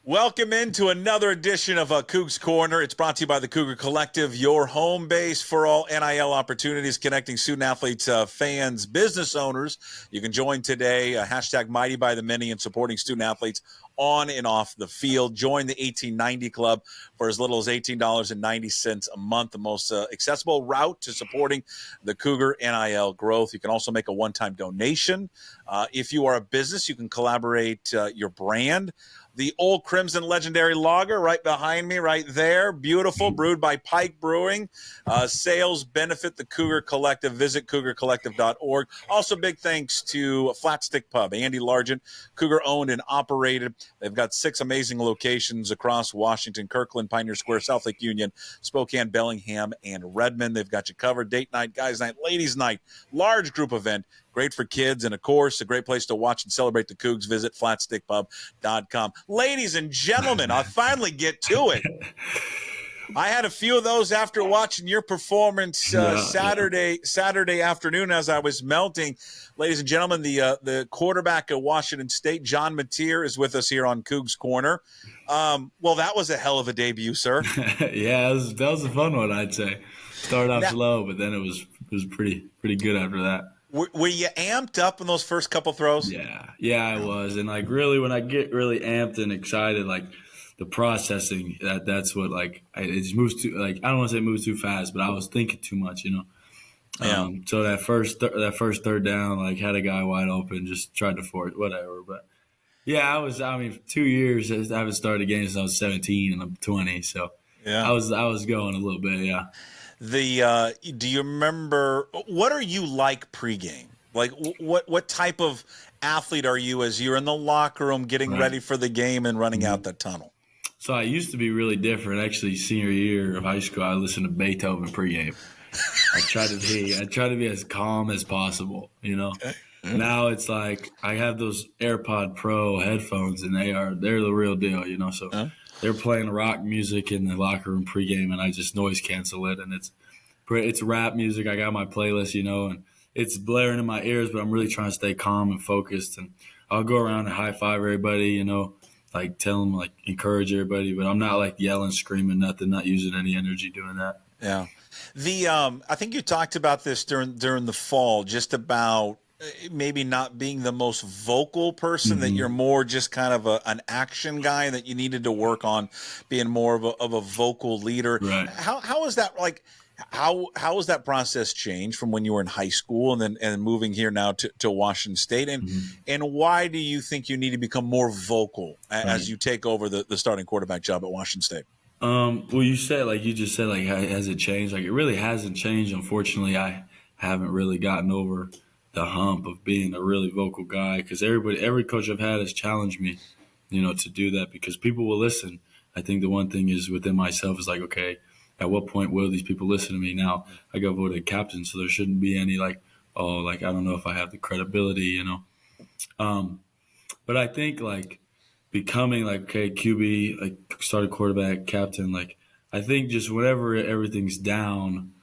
Welcome into another edition of Cougs Corner. It's brought to you by the Cougar Collective, your home base for all NIL opportunities, connecting student athletes, fans, business owners. You can join today, hashtag Mighty by the Many, and supporting student athletes on and off the field. Join the 1890 Club for as little as $18.90 a month, the most accessible route to supporting the Cougar NIL growth. You can also make a one-time donation. If you are a business, you can collaborate your brand. The Old Crimson Legendary Lager right behind me, right there. Beautiful, brewed by Pike Brewing. Sales benefit the Cougar Collective. Visit cougarcollective.org. Also, big thanks to Flat Stick Pub. Andy Largent, Cougar owned and operated. They've got 6 amazing locations across Washington: Kirkland, Pioneer Square, South Lake Union, Spokane, Bellingham, and Redmond. They've got you covered. Date night, guys night, ladies night, large group event. Great for kids, and, of course, a great place to watch and celebrate the Cougs. Visit flatstickpub.com. Ladies and gentlemen, I'll finally get to it. I had a few of those after watching your performance Saturday afternoon as I was melting. Ladies and gentlemen, the quarterback of Washington State, John Mateer, is with us here on Cougs Corner. Well, that was a hell of a debut, sir. Yeah, that was a fun one, I'd say. Started off slow, but then it was pretty good after that. Were you amped up in those first couple throws? Yeah, I was. And, really, when I get really amped and excited, the processing, that's what, it just moves too – I don't want to say it moves too fast, but I was thinking too much, Yeah. So that first third down, had a guy wide open, just tried to force whatever. But, yeah, 2 years. I haven't started a game since I was 17 and I'm 20. So, yeah. I was going a little bit, yeah. Do you remember what are you like pregame? What type of athlete are you as you're in the locker room getting ready for the game and running out the tunnel? So I used to be really different. Actually, senior year of high school, I listened to Beethoven pregame. I try to be as calm as possible. Okay. Now it's I have those AirPod Pro headphones, and they're the real deal. So. They're playing rock music in the locker room pregame, and I just noise cancel it. And it's rap music. I got my playlist, and it's blaring in my ears, but I'm really trying to stay calm and focused. And I'll go around and high five everybody, tell them, encourage everybody. But I'm not yelling, screaming, nothing, not using any energy doing that. Yeah. I think you talked about this during the fall, just about maybe not being the most vocal person, that you're more just kind of an action guy, that you needed to work on being more of a vocal leader. Right. How is that how has that process changed from when you were in high school and then moving here now to Washington State? And why do you think you need to become more vocal as you take over the starting quarterback job at Washington State? Well, you just said, has it changed? It really hasn't changed. Unfortunately, I haven't really gotten over the hump of being a really vocal guy, because every coach I've had has challenged me, to do that, because people will listen. I think the one thing is within myself is okay, at what point will these people listen to me? Now I got voted captain, so there shouldn't be any I don't know if I have the credibility, But I think becoming QB, started quarterback, captain, I think just whenever everything's down,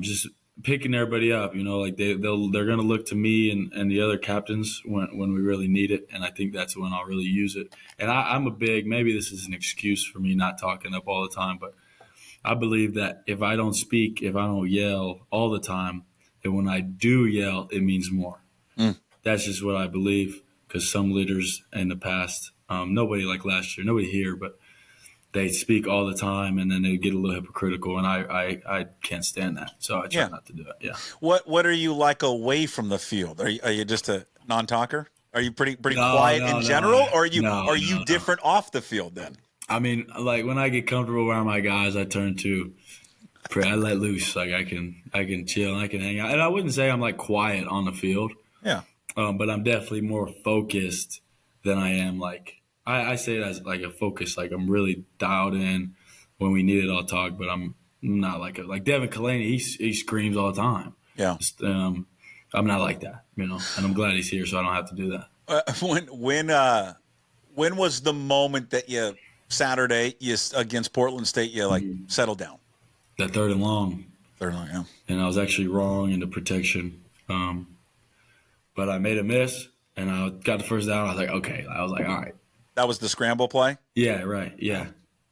just picking everybody up, they're going to look to me and the other captains when we really need it. And I think that's when I'll really use it. And I'm maybe this is an excuse for me not talking up all the time, but I believe that if I don't speak, if I don't yell all the time, that when I do yell, it means more. That's just what I believe, because some leaders in the past, nobody like last year, nobody here, but they speak all the time, and then they get a little hypocritical, and I can't stand that. So I try not to do it. Yeah. What are you like away from the field? Are you just a non-talker? Are you pretty quiet in general, or are you different off the field then? When I get comfortable around my guys, I turn to I let loose. I can chill and I can hang out. And I wouldn't say I'm quiet on the field. Yeah. But I'm definitely more focused than I am I say it as a focus. I'm really dialed in. When we need it, I'll talk, but I'm not like Devin Kalani. He screams all the time. Yeah. I'm not like that, and I'm glad he's here, so I don't have to do that. When was the moment that Saturday against Portland State settled down? That third and long. Yeah. And I was actually wrong in the protection, but I made a miss, and I got the first down. I was okay. I was all right. That was the scramble play? Yeah, right. Yeah.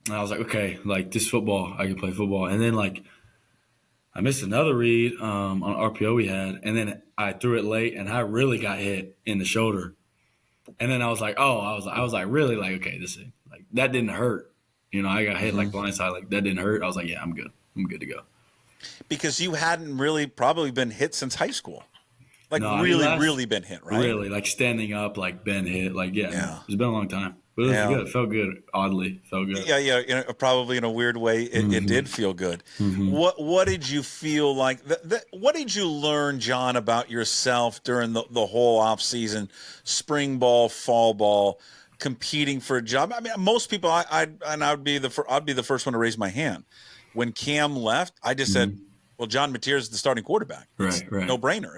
And I was like, okay, like this football, I can play football. And then like I missed another read on RPO we had, and then I threw it late, and I really got hit in the shoulder. And then I was like, oh, I was like really like, okay, this is like that didn't hurt. You know, I got hit like blindside, like that didn't hurt. I was like, yeah, I'm good. I'm good to go. Because you hadn't really probably been hit since high school. Like No, I mean, really been hit, right? Really, like standing up, like been hit, like Yeah. It's been a long time, but it was good. It felt good. Oddly, felt good. Yeah. Probably in a weird way, it did feel good. What did you feel like? What did you learn, John, about yourself during the whole off season, spring ball, fall ball, competing for a job? I mean, most people, I'd be the first one to raise my hand. When Cam left, I just said, well, John Mateers is the starting quarterback. It's Right. no brainer.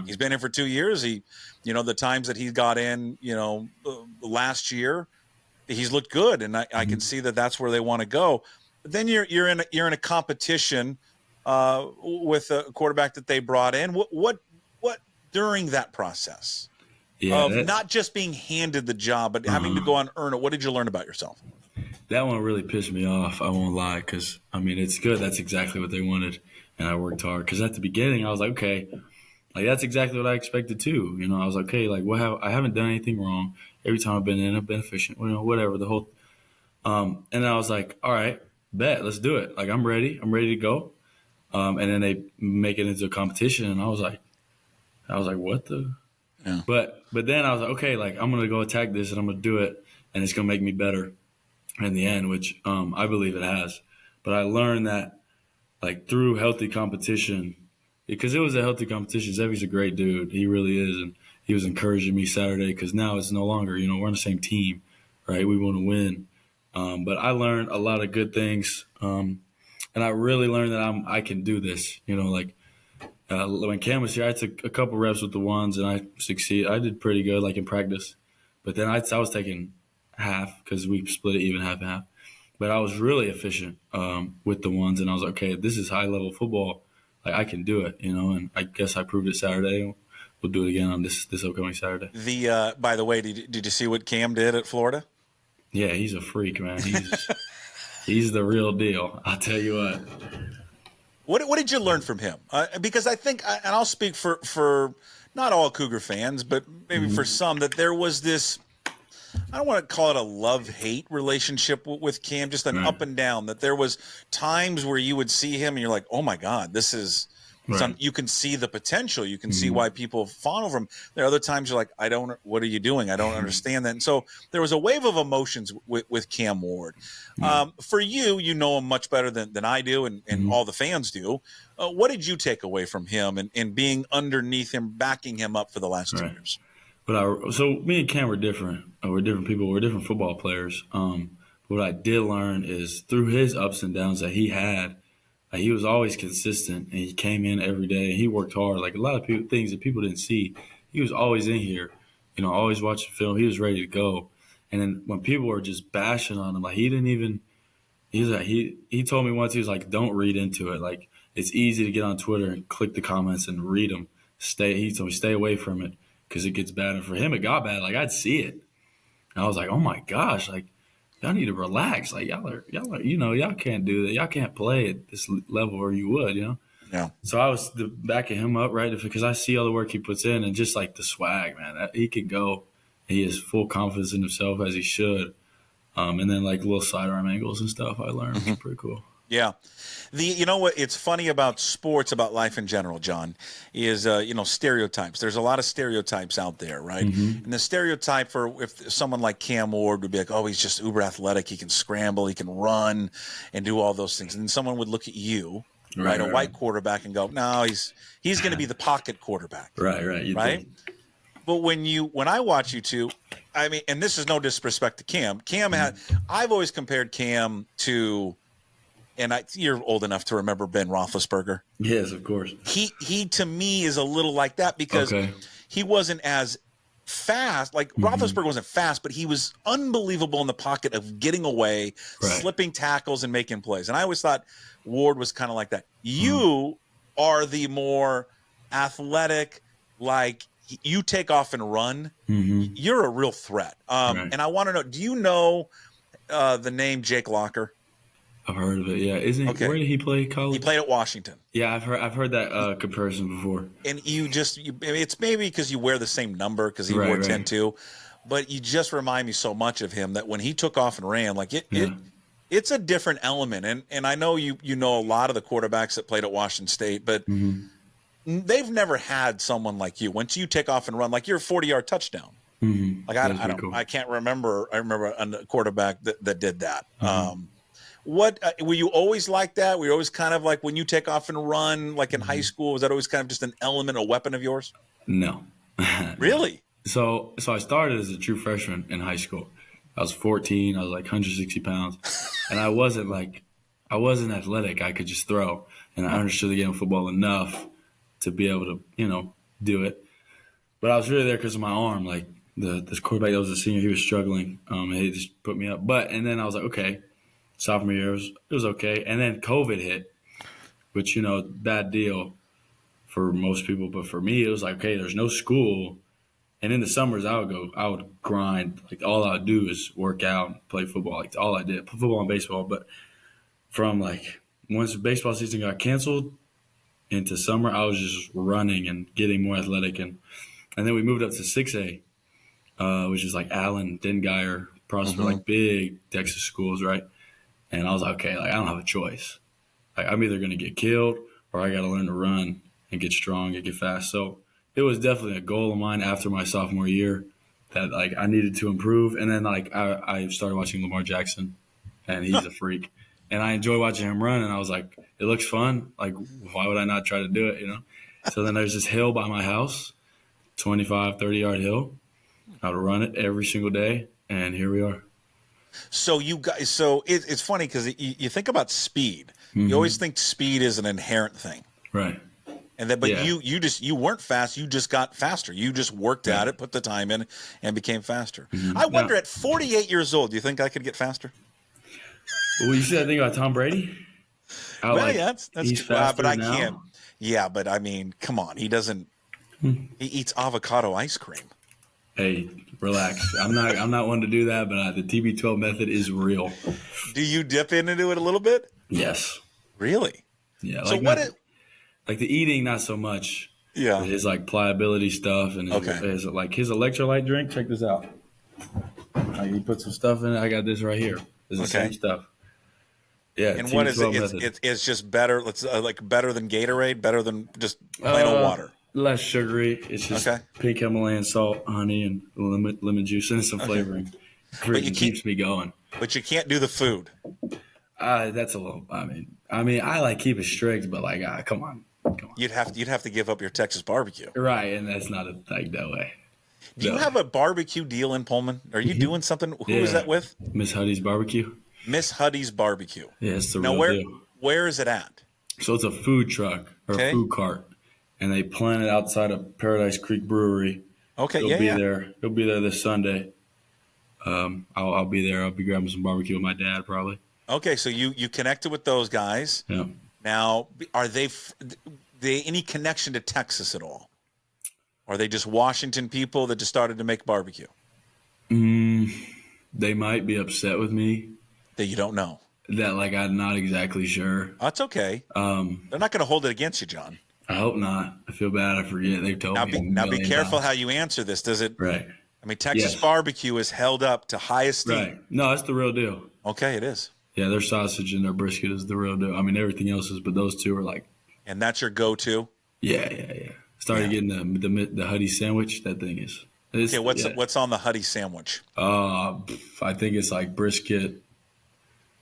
He's been in for 2 years. The times that he got in, last year, he's looked good, and I can see that that's where they want to go. But then you're in a competition with a quarterback that they brought in. What during that process of not just being handed the job, but having to go on and earn it? What did you learn about yourself? That one really pissed me off. I won't lie, because I mean it's good. That's exactly what they wanted, and I worked hard. Because at the beginning, I was like, okay, like that's exactly what I expected too. I was like, okay, like I haven't done anything wrong. Every time I've been in, I've been efficient. Whatever the whole. And I was like, all right, bet, let's do it. Like I'm ready. I'm ready to go. And then they make it into a competition, and I was like, what the? Yeah. But then I was like, okay, like I'm gonna go attack this, and I'm gonna do it, and it's gonna make me better in the end, which I believe it has. But I learned that like through healthy competition, because it was a healthy competition. Zevy's a great dude. He really is. And he was encouraging me Saturday, because now it's no longer, we're on the same team, right? We want to win. But I learned a lot of good things. And I really learned that I can do this. When Cam was here, I took a couple reps with the ones, and I succeeded. I did pretty good, like in practice. But then I was taking half, because we split it even half and half. But I was really efficient with the ones, and I was like, okay, this is high-level football. Like, I can do it, and I guess I proved it Saturday. We'll do it again on this upcoming Saturday. By the way, did you see what Cam did at Florida? Yeah, he's a freak, man. He's the real deal. I'll tell you what. What did you learn from him? Because I think, and I'll speak for not all Cougar fans, but maybe for some, that there was this, I don't want to call it a love-hate relationship with Cam, just an up and down, that there was times where you would see him and you're like, oh my God, this is you can see the potential. You can see why people fawn over him. There are other times you're like, what are you doing? I don't understand that. And so there was a wave of emotions with Cam Ward. For you know him much better than I do, and all the fans do. What did you take away from him and being underneath him, backing him up for the last 2 years? But so me and Cam were different. We're different people. We're different football players. What I did learn is through his ups and downs that he had, he was always consistent, and he came in every day, and he worked hard. Like a lot of things that people didn't see, he was always in here, always watching film. He was ready to go. And then when people were just bashing on him, like he told me once, he was like, don't read into it. Like it's easy to get on Twitter and click the comments and read them. He told me stay away from it, because it gets bad. And for him, it got bad. Like I'd see it, and I was like, oh my gosh, like y'all need to relax. Like y'all are, y'all can't do that. Y'all can't play at this level, or you would, Yeah. So I was backing him up, right? Because I see all the work he puts in, and just like the swag, man, he can go. He has full confidence in himself, as he should. And then like little sidearm angles and stuff I learned, which is pretty cool. Yeah. What it's funny about sports, about life in general, John, is stereotypes. There's a lot of stereotypes out there, right? And the stereotype for if someone like Cam Ward would be like, oh, he's just uber athletic, he can scramble, he can run and do all those things. And someone would look at you, right, a white quarterback, and go, no, he's going to be the pocket quarterback. Right. Right? But when I watch you two, I mean, and this is no disrespect to Cam. I've always compared Cam to, and you're old enough to remember Ben Roethlisberger. Yes, of course. He to me is a little like that, because he wasn't as fast. Like Roethlisberger wasn't fast, but he was unbelievable in the pocket of getting away, slipping tackles, and making plays. And I always thought Ward was kind of like that. You are the more athletic, like you take off and run, you're a real threat. Right. And I want to know, do you know the name Jake Locker? I've heard of it. Yeah, Okay. Where did he play college? He played at Washington. Yeah, I've heard that comparison before. And it's maybe because you wear the same number because he wore 10 too, but you just remind me so much of him that when he took off and ran, like it's a different element. And I know you know a lot of the quarterbacks that played at Washington State, but they've never had someone like you. Once you take off and run, like your 40-yard touchdown. Like I can't remember. I remember a quarterback that did that. What were you always like that? Were you always kind of like when you take off and run, like in high school? Was that always kind of just an element, a weapon of yours? No. Really? So I started as a true freshman in high school. I was 14. I was like 160 pounds, and I wasn't athletic. I could just throw, and I understood the game of football enough to be able to do it. But I was really there because of my arm. Like this quarterback that was a senior, he was struggling, and he just put me up. And then I was like, okay. Sophomore year, it was okay. And then COVID hit, which, bad deal for most people. But for me, it was like, okay, there's no school. And in the summers, I would grind. Like, all I would do is work out and play football. Like, all I did, football and baseball. But from, like, once the baseball season got canceled into summer, I was just running and getting more athletic. And then we moved up to 6A, which is like Allen, Dengeyer, Prosper, like big Texas schools, right? And I was like, okay, like I don't have a choice. Like I'm either going to get killed or I got to learn to run and get strong and get fast. So it was definitely a goal of mine after my sophomore year that like I needed to improve. And then like I started watching Lamar Jackson, and he's a freak. And I enjoy watching him run. And I was like, it looks fun. Like why would I not try to do it, So then there's this hill by my house, 25, 30-yard hill. I would run it every single day, and here we are. So you guys, it's funny because you think about speed. You always think speed is an inherent thing, right? And but you weren't fast. You just got faster. You just worked at it, put the time in, and became faster. I wonder, at 48 years old, do you think I could get faster? Well, you said that thing about Tom Brady. That's he's faster, but I now? can't. Yeah, but I mean, come on, he doesn't. He eats avocado ice cream. Hey, relax. I'm not one to do that, but the TB12 method is real. Do you dip into it a little bit? Yes. Really? Yeah. So like the eating, not so much. Yeah. His like pliability stuff and his electrolyte drink. Check this out. He put some stuff in it. I got this right here. It's the same stuff. Yeah. And what is it? It's just better. Let's like better than Gatorade, better than just plain old water. Less sugary. It's just pink Himalayan salt, honey, and lemon juice, and some flavoring. It keeps me going. But you can't do the food. That's a little. I mean, I like keep it strict, but like, come on. You'd have to give up your Texas barbecue, right? And that's not like that way. Do you have a barbecue deal in Pullman? Are you doing something? Who is that with? Miss Huddy's Barbecue. Miss Huddy's Barbecue. Yeah, it's the real deal. Where is it at? So it's a food truck or a food cart. And they plant it outside of Paradise Creek Brewery. Okay, He'll be there. He'll be there this Sunday. I'll be there. I'll be grabbing some barbecue with my dad probably. Okay, so you connected with those guys. Yeah. Now, are they any connection to Texas at all? Are they just Washington people that just started to make barbecue? They might be upset with me. That you don't know. That like I'm not exactly sure. That's okay. They're not going to hold it against you, John. I hope not. I feel bad. I forget. They've told me. Now be careful how you answer this. Does it? Right. I mean, Texas barbecue is held up to high esteem. Right. No, that's the real deal. Okay, it is. Yeah, their sausage and their brisket is the real deal. I mean, everything else is, but those two are like. And that's your go-to? Yeah. Started getting the Huddy sandwich. That thing is. Okay, what's on the Huddy sandwich? I think it's like brisket,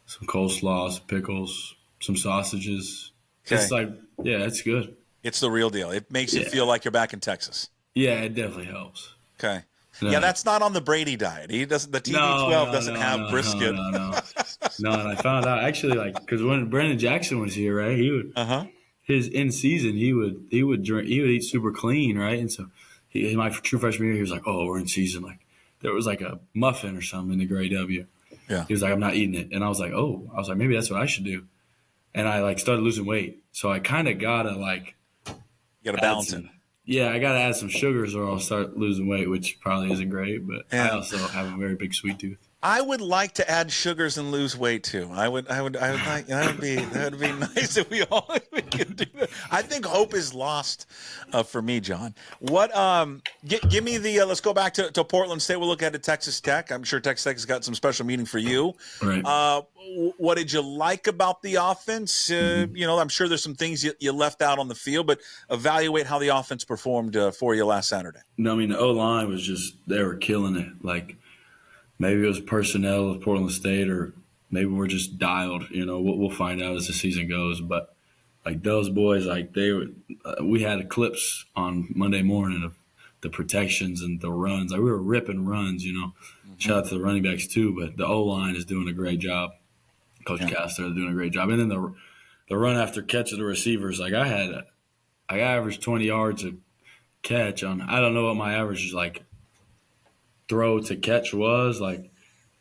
some coleslaw, some pickles, some sausages. Okay. It's like, it's good. It's the real deal. It makes you feel like you're back in Texas. Yeah, it definitely helps. Okay. No. Yeah, that's not on the Brady diet. He doesn't. The TB12 doesn't have brisket. No, and I found out actually, like, because when Brandon Jackson was here, right, he would his in season he would eat super clean, right, and so my true freshman year he was like, oh, we're in season, like there was like a muffin or something in the Gray W. Yeah. He was like, I'm not eating it, and I was like, maybe that's what I should do, and I like started losing weight, so I kind of gotta like. You gotta balance it. Yeah, I got to add some sugars or I'll start losing weight, which probably isn't great. But I Yeah. also have a very big sweet tooth. I would like to add sugars and lose weight too. I would like that would be nice if we all we could do that. I think hope is lost for me, John. What give me the let's go back to Portland State. We'll look at Texas Tech. I'm sure Texas Tech has got some special meaning for you. Right. What did you like about the offense? I'm sure there's some things you left out on the field, but evaluate how the offense performed for you last Saturday. No, I mean the O-line was just they were killing it. Like maybe it was personnel of Portland State, or maybe we're just dialed. We'll find out as the season goes. But like those boys, like we had clips on Monday morning of the protections and the runs. Like we were ripping runs. Shout out to the running backs too. But the O-line is doing a great job. Coach Castor is doing a great job. And then the run after catch of the receivers, like I averaged 20 yards a catch on. I don't know what my average is like. Throw to catch was like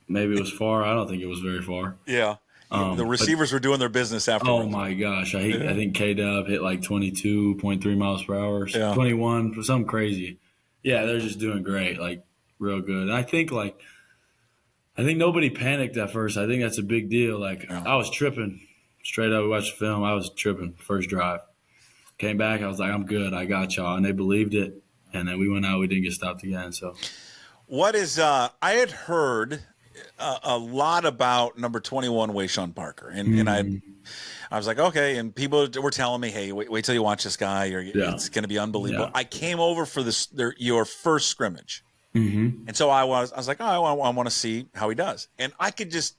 maybe it was far. I don't think it was very far. Yeah. The receivers were doing their business after. Oh my gosh. I think K-Dub hit like 22.3 miles per hour, 21, something crazy. Yeah, they're just doing great, like real good. And I think nobody panicked at first. I think that's a big deal. Like I was tripping straight up. We watched the film. I was tripping first drive. Came back. I was like, I'm good. I got y'all. And they believed it. And then we went out. We didn't get stopped again. So. What is I had heard a lot about number 21 Wayshawn Parker, and I was like, okay, and people were telling me, hey, wait till you watch this guy, it's going to be unbelievable. Yeah. I came over for your first scrimmage, and so I was like, oh, I want to see how he does, and I could just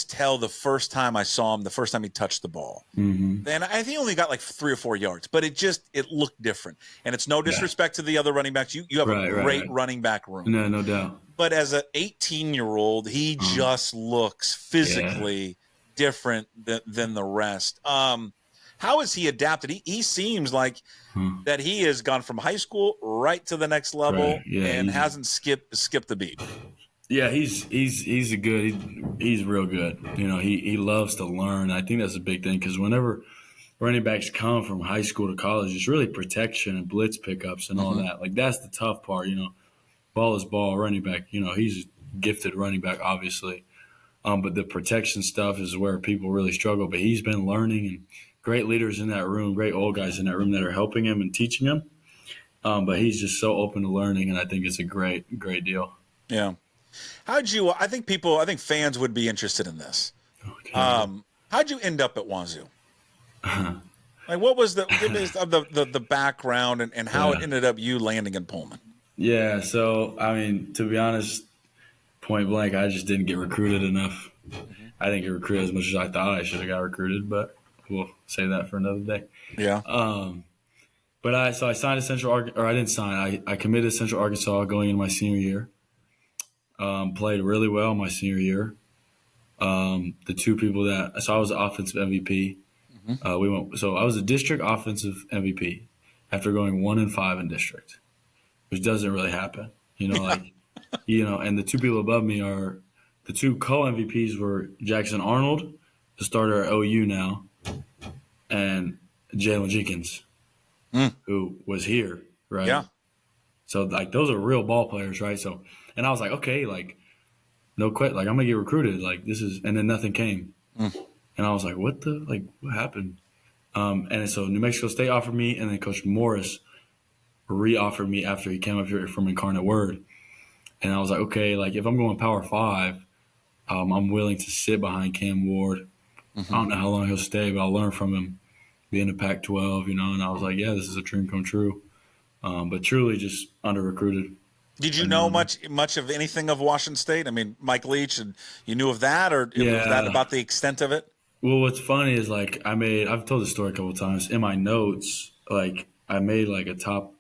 tell the first time I saw him, the first time he touched the ball. And I think he only got like 3 or 4 yards, but it looked different. And it's no disrespect to the other running backs. You have a great running back room. No doubt. But as an 18-year-old, he just looks physically different than the rest. How has he adapted? He seems like that he has gone from high school right to the next level and hasn't skipped the beat. Yeah, he's real good. He loves to learn. I think that's a big thing because whenever running backs come from high school to college, it's really protection and blitz pickups and all that. Like that's the tough part. Ball is ball. Running back. He's a gifted running back, obviously. But the protection stuff is where people really struggle. But he's been learning, and great leaders in that room, great old guys in that room that are helping him and teaching him. But he's just so open to learning, and I think it's a great deal. Yeah. I think fans would be interested in this. Okay. How'd you end up at Wazzu? Like, what was the background and how it ended up you landing in Pullman? Yeah, so I mean, to be honest, point blank, I just didn't get recruited enough. I didn't get recruited as much as I thought I should have got recruited, but we'll save that for another day. Yeah. But I signed I didn't sign. I committed to Central Arkansas going into my senior year. Played really well my senior year. The two people I was the offensive MVP. I was a district offensive MVP after going 1-5 in district, which doesn't really happen. And the two people above me are the two co-MVPs were Jackson Arnold, the starter at OU now, and Jalen Jenkins, who was here, right? Yeah. So those are real ball players, right? So, and I was like, okay, no quit, I'm gonna get recruited, and then nothing came, and I was like, what happened? And so New Mexico State offered me, and then Coach Morris re-offered me after he came up here from Incarnate Word, and I was like, okay, if I'm going Power 5, I'm willing to sit behind Cam Ward. I don't know how long he'll stay, but I'll learn from him, be in the Pac-12, and I was like, yeah, this is a dream come true. But truly just under-recruited. Did you know much of anything of Washington State? I mean, Mike Leach, and you knew of that, or was that about the extent of it? Well, what's funny is I've told this story a couple of times. In my notes, I made a top.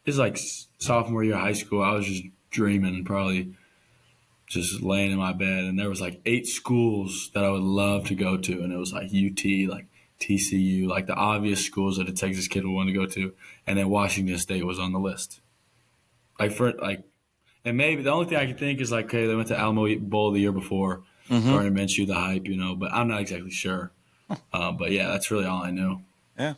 It's sophomore year of high school. I was just dreaming, probably just laying in my bed, and there was 8 schools that I would love to go to, and it was UT, TCU, the obvious schools that a Texas kid would want to go to, and then Washington State was on the list. And maybe the only thing I can think is okay, they went to Alamo Bowl the year before. Gardner Minshew, the hype, but I'm not exactly sure. But yeah, that's really all I knew. Yeah.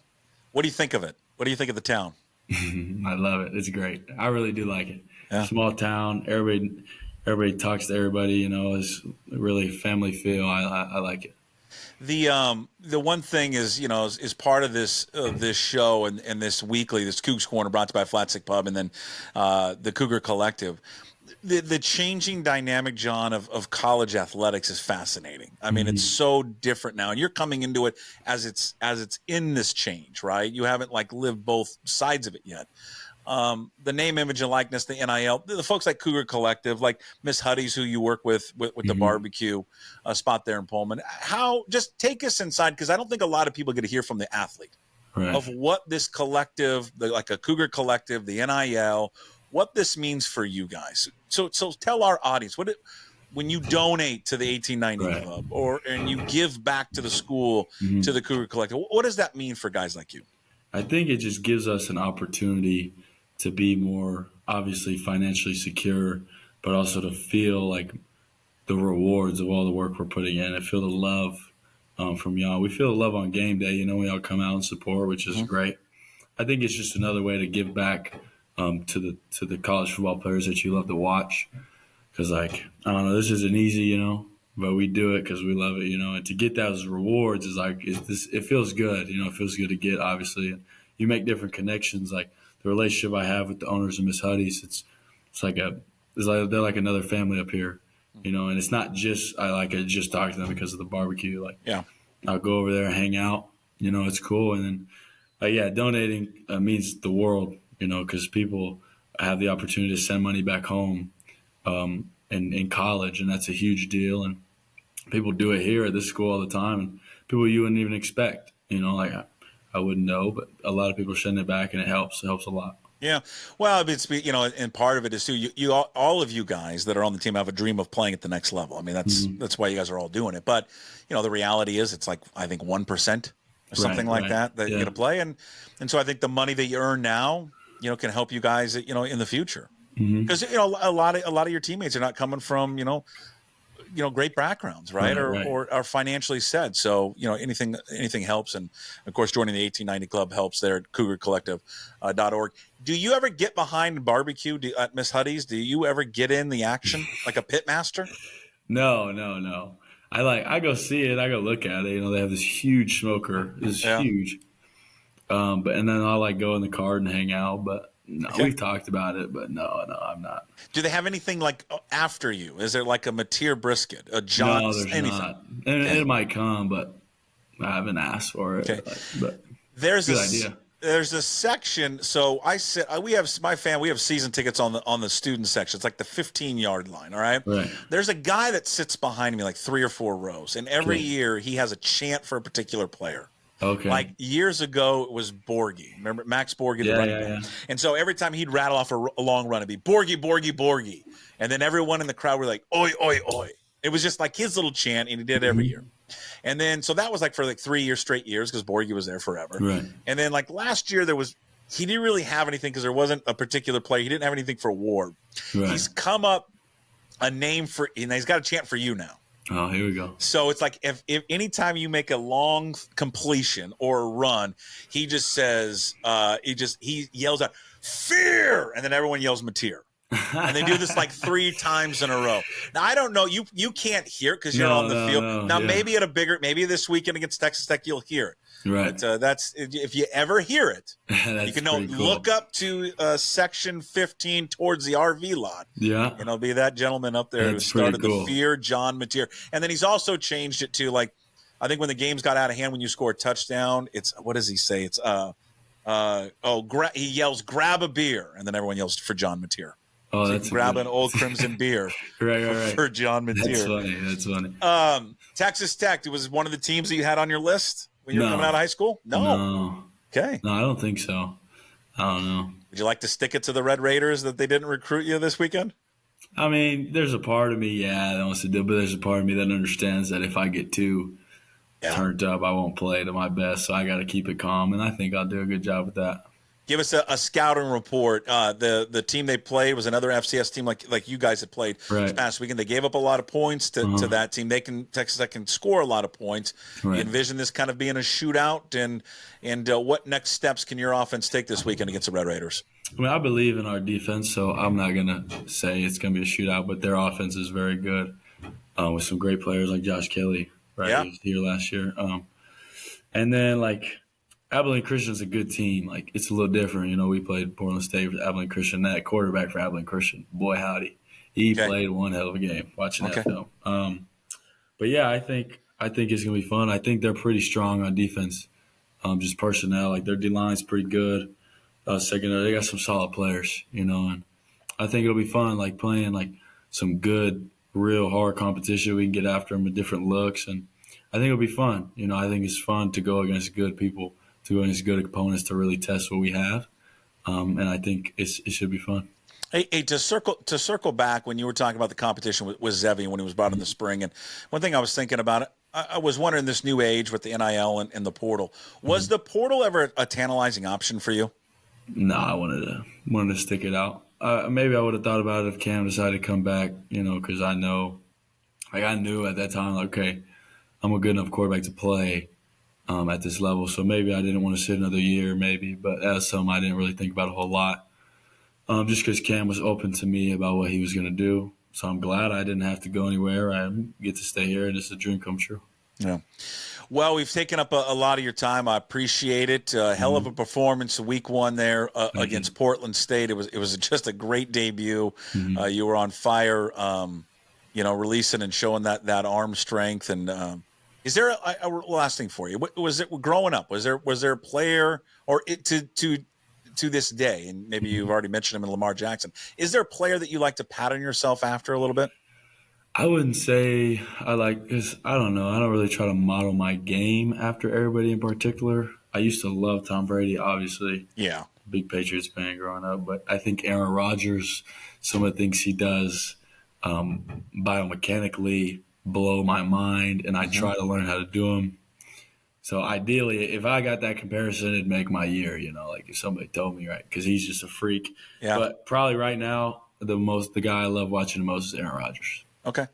What do you think of it? What do you think of the town? I love it. It's great. I really do like it. Yeah. Small town. Everybody talks to everybody. It's really family feel. I like it. The one thing is, is part of this show and this weekly, this Cougs Corner, brought to you by Flat Stick Pub, and then the Cougar Collective. The changing dynamic, John, of college athletics is fascinating. I mean, it's so different now, and you're coming into it as it's in this change, right? You haven't lived both sides of it yet. The name, image, and likeness, the NIL, the folks like Cougar Collective, like Miss Huddy's, who you work with the barbecue spot there in Pullman. Just take us inside, because I don't think a lot of people get to hear from the athlete of what this collective, like a Cougar Collective, the NIL, what this means for you guys. So tell our audience when you donate to the 1890 Club and you give back to the school, to the Cougar Collective, what does that mean for guys like you? I think it just gives us an opportunity to be more, obviously, financially secure, but also to feel like the rewards of all the work we're putting in and feel the love from y'all. We feel the love on game day. We all come out and support, which is great. I think it's just another way to give back to the college football players that you love to watch. Because, I don't know, this isn't easy, but we do it because we love it, and to get those rewards is it feels good, it feels good to get, obviously. And you make different connections, like the relationship I have with the owners of Miss Huddy's, it's like they're like another family up here, and it's not just, I just talk to them because of the barbecue. I'll go over there and hang out, it's cool. And then, donating means the world, because people have the opportunity to send money back home in college, and that's a huge deal. And people do it here at this school all the time, and people you wouldn't even expect. I wouldn't know, but a lot of people send it back, and it helps. It helps a lot. Yeah, well, it's and part of it is too. You all of you guys that are on the team have a dream of playing at the next level. I mean, that's why you guys are all doing it. But the reality is, it's I think 1% or something like that you get to play, and so I think the money that you earn now, can help you guys, in the future. Because a lot of your teammates are not coming from great backgrounds, right? Or are financially set. So anything helps, and of course joining the 1890 Club helps there at CougarCollective.org. Do you ever get behind barbecue at Miss Huddy's? Do you ever get in the action like a pit master? No. I go see it. I go look at it. They have this huge smoker. It's huge. And then I'll go in the car and hang out, but. No, we've talked about it, but no, I'm not. Do they have anything after you? Is there a Mateer brisket, a John's, anything? Not. And it might come, but I haven't asked for it. Okay. But there's good idea. There's a section. So we have season tickets on the student section. It's like the 15-yard line. All right. Right. There's a guy that sits behind me 3 or 4 rows, and every year he has a chant for a particular player. Okay. Years ago, it was Borgie. Remember Max Borgie, the running back? Yeah. And so every time he'd rattle off a long run, it'd be Borgie, Borgie, Borgie. And then everyone in the crowd were like, oi, oi, oi. It was just his little chant, and he did it every year. And then, so that was for 3 straight years, because Borgie was there forever. Right. And then last year, he didn't really have anything because there wasn't a particular player. He didn't have anything for Ward. Right. He's come up a name and he's got a chant for you now. Oh, here we go. So it's if anytime you make a long completion or a run, he just says, he yells out, fear, and then everyone yells Mateer. And they do this 3 times in a row. Now, I don't know. You can't hear it because you're on the field. Now, maybe this weekend against Texas Tech, you'll hear it. Right. But that's, if you ever hear it, you can look up to section 15 towards the RV lot. Yeah. And it'll be that gentleman up there who started the fear, John Mateer. And then he's also changed it to I think when the games got out of hand, when you score a touchdown, it's, what does he say? It's, he yells, grab a beer. And then everyone yells for John Mateer. Oh, so that's grab an old crimson beer right. for John Mateer. That's funny. Texas Tech, it was one of the teams that you had on your list when you were coming out of high school? No. Okay. No, I don't think so. I don't know. Would you like to stick it to the Red Raiders that they didn't recruit you this weekend? I mean, there's a part of me, that wants to do, but there's a part of me that understands that if I get too turned up, I won't play to my best. So I got to keep it calm, and I think I'll do a good job with that. Give us a scouting report. The team they played was another FCS team like you guys had played this past weekend. They gave up a lot of points to that team. Texas Tech can score a lot of points. You envision this kind of being a shootout, and what next steps can your offense take this weekend against the Red Raiders? I mean, I believe in our defense, so I'm not gonna say it's gonna be a shootout, but their offense is very good with some great players like Josh Kelly. Right, he was here last year, and then like. Abilene Christian's a good team. Like, it's a little different. You know, we played Portland State with Abilene Christian. That quarterback for Abilene Christian, boy, howdy. He played one hell of a game watching that film. But, yeah, I think it's going to be fun. I think they're pretty strong on defense, just personnel. Like, their D-line's pretty good. Secondary, they got some solid players, you know. And I think it'll be fun, like, playing, like, some good, real hard competition. We can get after them with different looks. And I think it'll be fun. You know, I think it's fun to go against good people, to go against good opponents, to really test what we have, and I think it should be fun. Hey, to circle back when you were talking about the competition with Zevi when he was brought in the spring, and one thing I was thinking about it, I was wondering this new age with the NIL and the portal. Was the portal ever a tantalizing option for you? No, I wanted to stick it out. Maybe I would have thought about it if Cam decided to come back, you know, because I knew at that time, like, okay, I'm a good enough quarterback to play at this level. So maybe I didn't want to sit another year, maybe. But that's something I didn't really think about a whole lot, just because Cam was open to me about what he was going to do. So I'm glad I didn't have to go anywhere. I get to stay here, and it's a dream come true. Yeah. Well, we've taken up a lot of your time. I appreciate it. Hell of a performance week one there against Portland State. It was just a great debut. You were on fire, releasing and showing that arm strength. And is there a last thing for you? Was it growing up? Was there a player or to this day, and maybe you've already mentioned him in Lamar Jackson, is there a player that you like to pattern yourself after a little bit? I wouldn't say I like, because I don't know. I don't really try to model my game after everybody in particular. I used to love Tom Brady, obviously. Yeah. Big Patriots fan growing up. But I think Aaron Rodgers, some of the things he does biomechanically blow my mind, and I try to learn how to do them. So ideally, if I got that comparison, it'd make my year, you know, like if somebody told me, right, because he's just a freak. Yeah. But probably right now, the guy I love watching the most is Aaron Rodgers. Okay.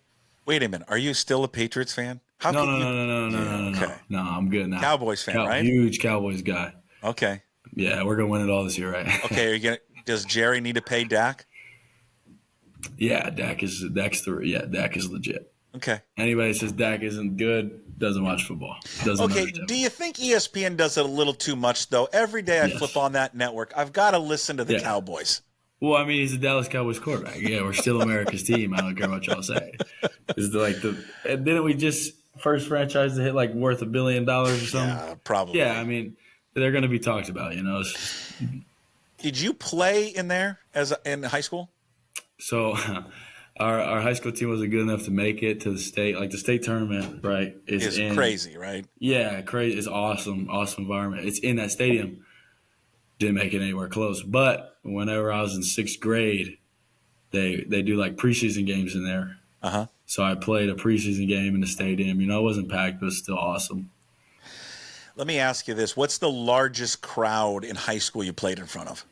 Wait a minute. Are you still a Patriots fan? No, okay. No, I'm good now. Cowboys fan, right? Huge Cowboys guy. Okay. Yeah, we're going to win it all this year, right? Okay. Does Jerry need to pay Dak? Yeah, Dak is legit. Okay. Anybody that says Dak isn't good doesn't watch football. Okay. Do you think ESPN does it a little too much, though? Every day I flip on that network, I've got to listen to the Cowboys. Well, I mean, he's a Dallas Cowboys quarterback. Yeah, we're still America's team. I don't care what y'all say. And didn't we just first franchise to hit like worth $1 billion or something? Yeah, probably. Yeah, I mean, they're going to be talked about, you know. Did you play in there in high school? So our high school team wasn't good enough to make it to the state. Like the state tournament, right? It's crazy, right? Yeah, crazy. It's awesome environment. It's in that stadium. Didn't make it anywhere close. But whenever I was in sixth grade, they do like preseason games in there. Uh-huh. So I played a preseason game in the stadium. You know, it wasn't packed, but it was still awesome. Let me ask you this. What's the largest crowd in high school you played in front of?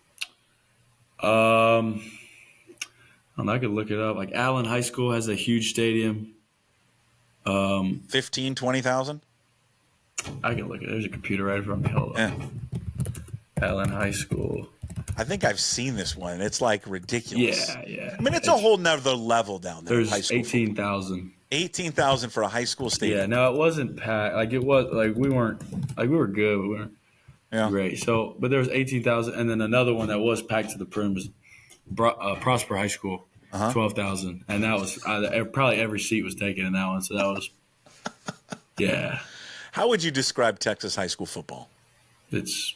I could look it up. Like Allen High School has a huge stadium. 15,000, 20,000? I can look at it. There's a computer right in front of me. Hold on. Yeah. Allen High School. I think I've seen this one. It's like ridiculous. Yeah. I mean, it's a whole nother level down there. There's 18,000. 18,000 for a high school stadium. Yeah, no, it wasn't packed. Like it was, like we were good, but we weren't great. So, but there was 18,000, and then another one that was packed to the brim was Prosper High School, 12,000, and that was probably every seat was taken in that one. So that was, yeah. How would you describe Texas high school football? It's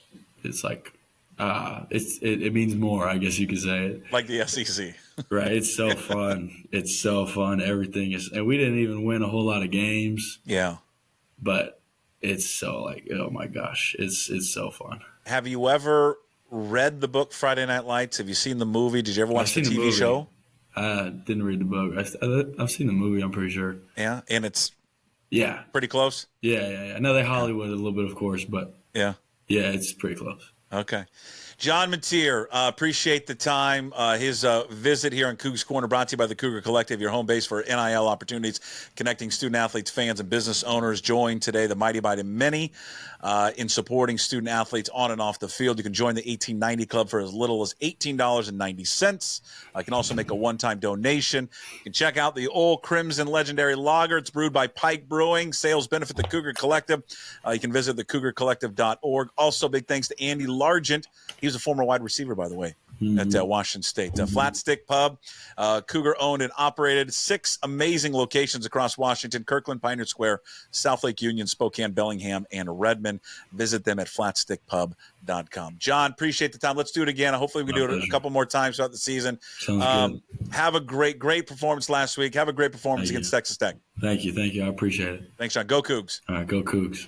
like it means more, I guess you could say it. Like the SEC. Right. It's so fun. It's so fun. Everything is, and we didn't even win a whole lot of games. Yeah. But it's so like, oh my gosh, it's so fun. Have you ever read the book Friday Night Lights? Have you seen the movie? Did you ever watch the TV show? I didn't read the book. I've seen the movie, I'm pretty sure. Yeah. And it's pretty close? Yeah. I know they Hollywood a little bit, of course, but yeah, it's pretty close. Okay. John Mateer, appreciate the time. His visit here on Cougs Corner brought to you by the Cougar Collective, your home base for NIL opportunities, connecting student athletes, fans, and business owners. Join today the mighty by the many in supporting student athletes on and off the field. You can join the 1890 Club for as little as $18.90. You can also make a one-time donation. You can check out the Old Crimson Legendary Lager. It's brewed by Pike Brewing. Sales benefit the Cougar Collective. You can visit thecougarcollective.org. Also, big thanks to Andy Largent. He was a former wide receiver, by the way, at Washington State. Flat Stick Pub, Cougar owned and operated. 6 amazing locations across Washington: Kirkland, Pioneer Square, South Lake Union, Spokane, Bellingham, and Redmond. Visit them at flatstickpub.com. John, appreciate the time. Let's do it again. Hopefully we can do it a couple more times throughout the season. Sounds good. Have a great performance last week. Have a great performance against Texas Tech. Thank you. I appreciate it. Thanks, John. Go Cougs. All right, go Cougs.